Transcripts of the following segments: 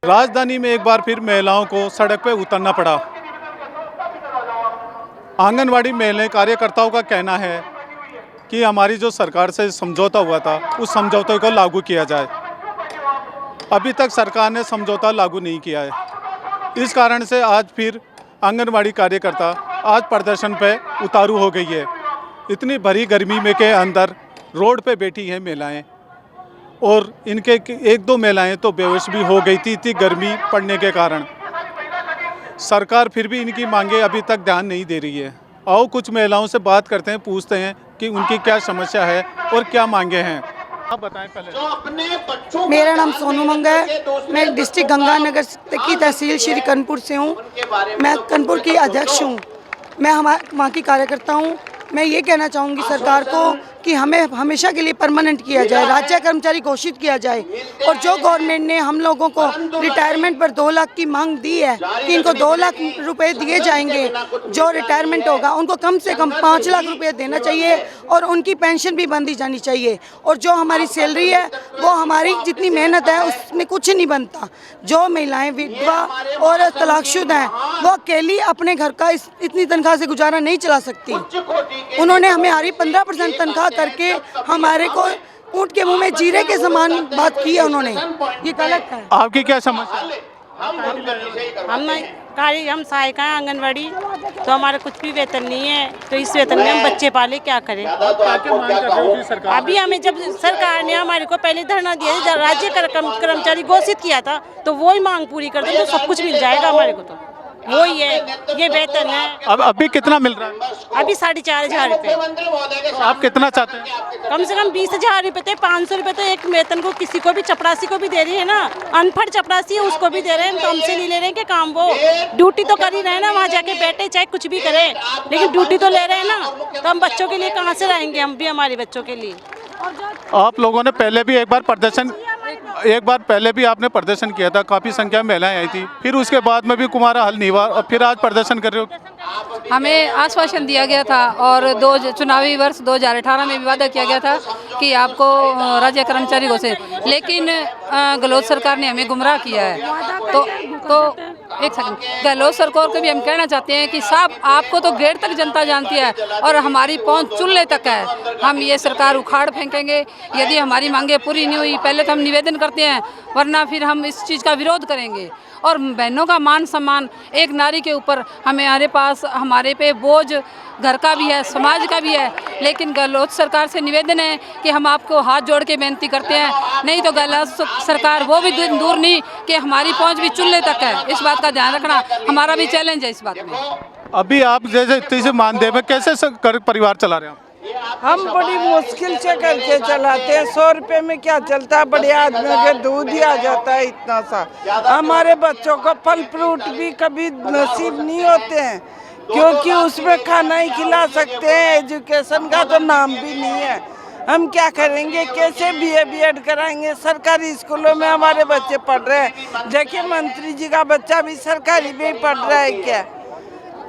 राजधानी में एक बार फिर महिलाओं को सड़क पर उतरना पड़ा। आंगनवाड़ी महिला कार्यकर्ताओं का कहना है कि हमारी जो सरकार से समझौता हुआ था उस समझौते को लागू किया जाए। अभी तक सरकार ने समझौता लागू नहीं किया है। इस कारण से आज फिर आंगनवाड़ी कार्यकर्ता आज प्रदर्शन पे उतारू हो गई है। इतनी भरी गर्मी में के अंदर रोड पे बैठी हैं महिलाएं और इनके एक दो महिलाएं तो बेहोश भी हो गई थी इतनी गर्मी पड़ने के कारण। सरकार फिर भी इनकी मांगे अभी तक ध्यान नहीं दे रही है। आओ कुछ महिलाओं से बात करते हैं, पूछते हैं कि उनकी क्या समस्या है और क्या मांगे हैं। आप बताएं पहले। मेरा नाम सोनू मंगा है। मैं डिस्ट्रिक्ट गंगानगर की तहसील श्री कानपुर से हूँ। मैं कानपुर की अध्यक्ष हूँ। मैं वहाँ की कार्यकर्ता हूँ। मैं ये कहना चाहूँगी सरकार को कि हमें हमेशा के लिए परमानेंट किया जाए, राज्य कर्मचारी घोषित किया जाए। और जो गवर्नमेंट ने हम लोगों को रिटायरमेंट पर 2 लाख की मांग दी है कि इनको 2 लाख रुपए दिए जाएंगे, जो रिटायरमेंट होगा उनको कम से कम 5 लाख रुपए देना चाहिए और उनकी पेंशन भी बंदी जानी चाहिए। और जो हमारी सैलरी है वो हमारी जितनी मेहनत है उसमें कुछ नहीं बनता। जो महिलाएं विधवा और तलाकशुदा हैं वो अकेली अपने घर का इतनी तनख्वाह से गुजारा नहीं चला सकती। उन्होंने हमें हमारी 15% तनख्वाह करके हमारे को ऊँट के मुंह में जीरे के समान बात की है उन्होंने। ये गलत है। आपकी क्या समस्या? हम सहायिका हैं आंगनवाड़ी, तो हमारा कुछ भी वेतन नहीं है, तो इस वेतन में हम बच्चे पाले क्या करें। अभी हमें जब सरकार ने हमारे को पहले धरना दिया, राज्य कर्मचारी घोषित किया था, तो वही मांग पूरी कर दे तो सब कुछ मिल जाएगा हमारे को। तो वही है, ये वेतन है। अब अभी कितना मिल रहा है? अभी 4,500 रुपये। तो आप कितना चाहते हैं? कम से कम 20,000 रुपये थे। 500 रुपये तो एक वेतन को किसी को भी, चपरासी को भी दे रही है ना, अनपढ़ चपरासी है उसको भी दे रहे हैं। तो हमसे नहीं ले रहे हैं कि काम, वो ड्यूटी तो कर ही रहे हैं ना, वहाँ जाके बैठे चाहे कुछ भी करें, लेकिन ड्यूटी तो ले रहे हैं ना। तो हम बच्चों के लिए कहाँ से रहेंगे? हम भी हमारे बच्चों के लिए। आप लोगों ने पहले भी एक बार पहले भी आपने प्रदर्शन किया था, काफ़ी संख्या में महिलाएं आई थी, फिर उसके बाद में भी तुम्हारा हल नहीं हुआ और फिर आज प्रदर्शन कर रहे हो। हमें आश्वासन दिया गया था और चुनावी वर्ष 2018 में भी वादा किया गया था कि आपको राज्य कर्मचारी घोषित, लेकिन गहलोत सरकार ने हमें गुमराह किया है। तो एक सेकंड, गहलोत सरकार को भी हम कहना चाहते हैं कि साहब आपको तो गेट तक जनता जानती है और हमारी पहुंच चूल्हे तक है। हम ये सरकार उखाड़ फेंकेंगे यदि हमारी मांगे पूरी नहीं हुई। पहले तो हम निवेदन करते हैं, वरना फिर हम इस चीज़ का विरोध करेंगे। और बहनों का मान सम्मान, एक नारी के ऊपर हमारे पास हमारे पे बोझ घर का भी है, समाज का भी है। लेकिन गहलोत सरकार से निवेदन है कि हम आपको हाथ जोड़ के बेनती करते हैं, नहीं तो गहलोत सरकार वो भी दूर नहीं कि हमारी पहुंच भी चूल्हे तक है। इस बात का ध्यान रखना हमारा भी चैलेंज है इस बात में। अभी आप जैसे इतने मानदेय में कैसे परिवार चला रहे हैं? हम बड़ी मुश्किल से करके चलाते हैं। 100 रुपए में क्या चलता है? बड़े आदमियों के दूध ही आ जाता है इतना सा। हमारे बच्चों को फल फ्रूट भी कभी नसीब नहीं होते हैं, क्योंकि उसमें खाना ही खिला सकते हैं, एजुकेशन का तो नाम भी नहीं है। हम क्या करेंगे? कैसे BA-BEd कराएंगे? सरकारी स्कूलों में हमारे बच्चे पढ़ रहे हैं। देखिए मंत्री जी का बच्चा भी सरकारी में ही पढ़ रहा है क्या?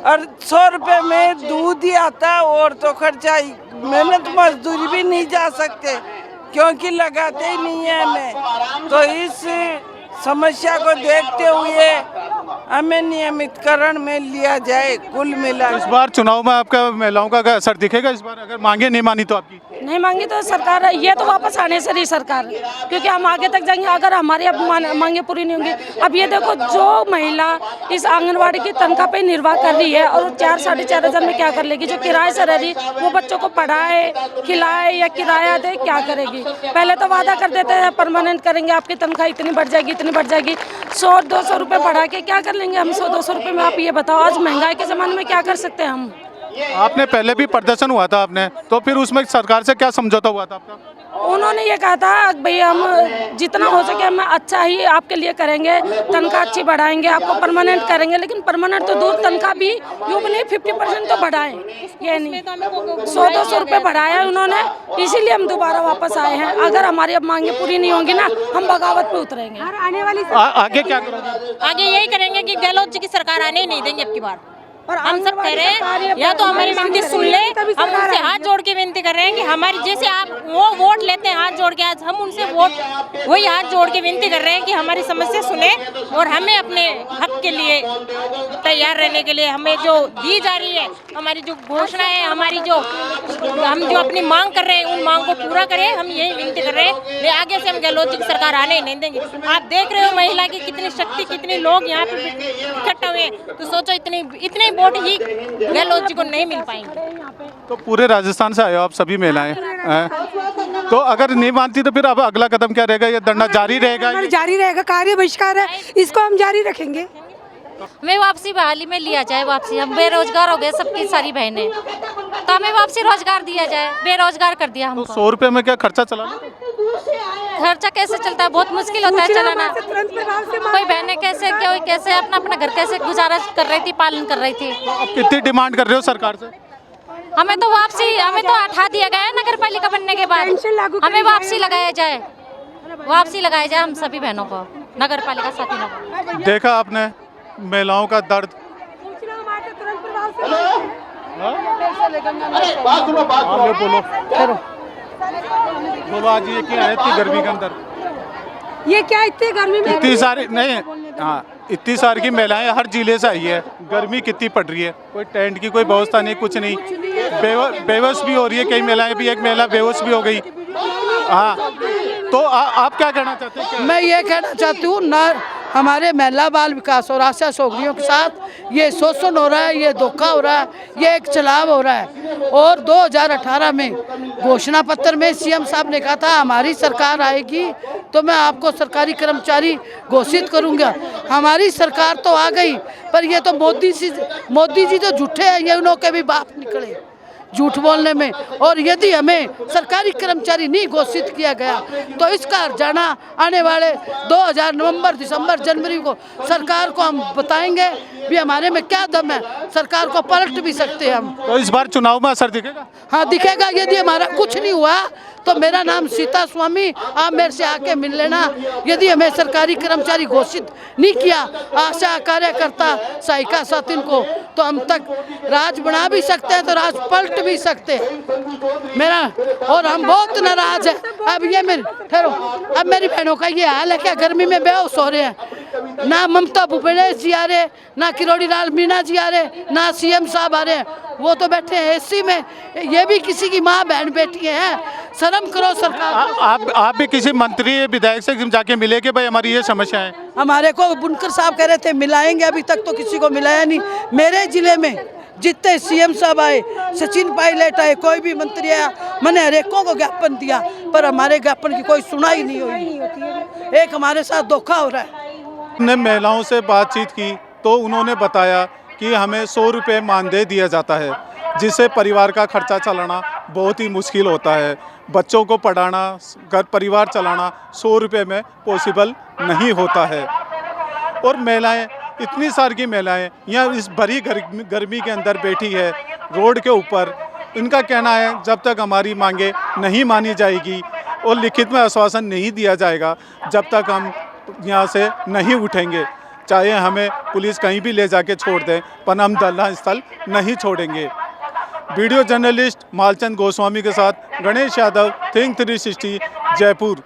और 100 रुपए में दूध ही आता है और तो खर्चा, मेहनत मजदूरी भी नहीं जा सकते क्योंकि लगाते ही नहीं है हमें। तो इस समस्या को देखते हुए हमें नियमितकरण में लिया जाए। कुल मिला इस बार चुनाव में आपका महिलाओं का क्या असर दिखेगा इस बार? अगर मांगे नहीं मानी तो आपकी नहीं मांगी तो सरकार ये तो वापस आने से रही सरकार, क्योंकि हम आगे तक जाएंगे अगर हमारी अब मांगे पूरी नहीं होंगी। अब ये देखो, जो महिला इस आंगनवाड़ी की तनख्वाह पे निर्वाह कर रही है और 4-4.5 हज़ार में क्या कर लेगी? जो किराए से रह रही वो बच्चों को पढ़ाए, खिलाए या किराया दे, क्या करेगी? पहले तो वादा कर देते हैं परमानेंट करेंगे, आपकी तनख्वाह इतनी बढ़ जाएगी, इतनी बढ़ जाएगी। 100-200 रुपये बढ़ा के क्या कर लेंगे हम? 100-200 रुपये में आप ये बताओ, आज महंगाई के ज़माने में क्या कर सकते हैं हम? आपने पहले भी प्रदर्शन हुआ था आपने, तो फिर उसमें सरकार से क्या समझौता हुआ था आपका? उन्होंने ये कहा था भाई हम जितना हो सके हम अच्छा ही आपके लिए करेंगे, तनख्वाह अच्छी बढ़ाएंगे, आपको परमानेंट करेंगे। लेकिन परमानेंट तो दूर, तनख्वाह भी यूँ नहीं 50% तो बढ़ाएं, ये नहीं 100-200 रुपये बढ़ाया उन्होंने, इसीलिए हम दोबारा वापस आए हैं। अगर हमारी अब मांगे पूरी नहीं होंगी ना, हम बगावत पे उतरेंगे। आगे क्या करोगे? आगे यही करेंगे कि गहलोत जी की सरकार आने ही नहीं देंगे अब की बार। हम सब कह रहे हैं या तो हमारी विनती सुन ले, हम उनसे हाथ जोड़ के विनती कर रहे हैं कि हमारी जैसे आप वो वोट लेते हैं हाथ जोड़ के, आज हम उनसे वोट वही हाथ जोड़ के विनती कर रहे हैं कि हमारी समस्या सुने और हमें अपने हक के लिए तैयार रहने के लिए हमें जो दी जा रही है, हमारी जो घोषणा है, हमारी जो हम जो अपनी मांग कर रहे हैं उन मांग को पूरा करें, हम यही विनती कर रहे हैं। आगे से हम गहलोत जी की सरकार आने ही नहीं देंगे। आप देख रहे हो महिला की कितनी शक्ति, कितने लोग यहाँ पे इकट्ठा हुए हैं, तो सोचो इतने वोट ही गहलोत जी को नहीं मिल पाएंगे। तो पूरे राजस्थान से आए हो आप सभी महिलाएं हैं? तो अगर नहीं मानती तो फिर अब अगला कदम क्या रहेगा? ये धरना जारी रहेगा? जारी रहेगा, कार्य बहिष्कार है, इसको हम जारी रखेंगे। हमें वापसी बहाली में लिया जाए, वापसी हम बेरोजगार हो गए सबकी सारी बहनें, तो हमें वापसी रोजगार दिया जाए, बेरोजगार कर दिया तो हमको। 100 रुपये में क्या खर्चा चला? खर्चा कैसे चलता है, बहुत मुश्किल होता है चलाना। कोई बहनें कैसे अपना घर कैसे गुजारा कर रही थी, पालन कर रही थी। कितनी डिमांड कर रहे हो सरकार से? हमें तो हटा दिया गया है नगर पालिका बनने के बाद, हमें वापसी लगाया जाए हम सभी बहनों को, नगर पालिका साथियों को। देखा आपने महिलाओं का दर्द। बोलो आज ये क्या है इतनी गर्मी के अंदर? ये क्या इतनी गर्मी में इतनी सारी नहीं, हाँ इतनी सारी की महिलाएं हर जिले से आई है। गर्मी कितनी पड़ रही है, कोई टेंट की कोई व्यवस्था नहीं, कुछ नहीं। बेहोश भी हो रही है कई महिलाएं, भी एक महिला बेहोश भी हो गई। हाँ तो आप क्या कहना चाहते हैं? मैं ये कहना चाहती हूँ ना, हमारे महिला बाल विकास और आशा सोगरियों के साथ ये शोषण हो रहा है, ये धोखा हो रहा है, ये एक चलाव हो रहा है। और 2018 में घोषणा पत्र में सीएम साहब ने कहा था हमारी सरकार आएगी तो मैं आपको सरकारी कर्मचारी घोषित करूंगा। हमारी सरकार तो आ गई, पर ये तो मोदी जी तो झूठे हैं, ये उन्हों के भी बाप निकले झूठ बोलने में। और यदि हमें सरकारी कर्मचारी नहीं घोषित किया गया तो इसका हर्जाना आने वाले 2000 नवंबर, दिसंबर, जनवरी को सरकार को हम बताएंगे भी हमारे में क्या दम है, सरकार को पलट भी सकते हैं हम। तो इस बार चुनाव में असर दिखेगा? हाँ दिखेगा। यदि हमारा कुछ नहीं हुआ तो मेरा नाम सीता स्वामी, आप मेरे से आके मिल लेना। यदि हमें सरकारी कर्मचारी घोषित नहीं किया, आशा कार्यकर्ता सहायिका साथी को, तो हम तक राज बना भी सकते हैं, तो राज पलट भी सकते हैं मेरा। और हम बहुत नाराज हैं। अब ये अब मेरी बहनों का ये हाल है, क्या गर्मी में बेहोश हो रहे हैं। ना ममता भूपेश जी आ रहे, ना किरोड़ी लाल मीणा जी आ रहे, ना सीएम साहब आ रहे हैं, वो तो बैठे हैं एसी में। ये भी किसी की माँ बहन बेटी है, शर्म करो सरकार। आप भी किसी मंत्री विधायक से जाके मिले कि भाई हमारी ये समस्या है? हमारे को बुनकर साहब कह रहे थे मिलाएंगे, अभी तक तो किसी को मिलाया नहीं। मेरे जिले में जितने सीएम साहब आए, सचिन पायलट आए, कोई भी मंत्री आया, मैंने हर एकों को ज्ञापन दिया, पर हमारे ज्ञापन की कोई सुनाई नहीं हुई। एक हमारे साथ धोखा हो रहा है। हमने महिलाओं से बातचीत की तो उन्होंने बताया कि हमें 100 रुपये मानदेय दिया जाता है, जिससे परिवार का खर्चा चलाना बहुत ही मुश्किल होता है। बच्चों को पढ़ाना, घर परिवार चलाना 100 रुपये में पॉसिबल नहीं होता है। और महिलाएं, इतनी सारी की महिलाएं यहाँ इस भरी गर्मी के अंदर बैठी है रोड के ऊपर। इनका कहना है जब तक हमारी मांगे नहीं मानी जाएगी और लिखित में आश्वासन नहीं दिया जाएगा, जब तक हम यहाँ से नहीं उठेंगे। चाहे हमें पुलिस कहीं भी ले जाके छोड़ दें, पर हम धरना स्थल नहीं छोड़ेंगे। वीडियो जर्नलिस्ट मालचंद गोस्वामी के साथ गणेश यादव, थिंक 360, जयपुर।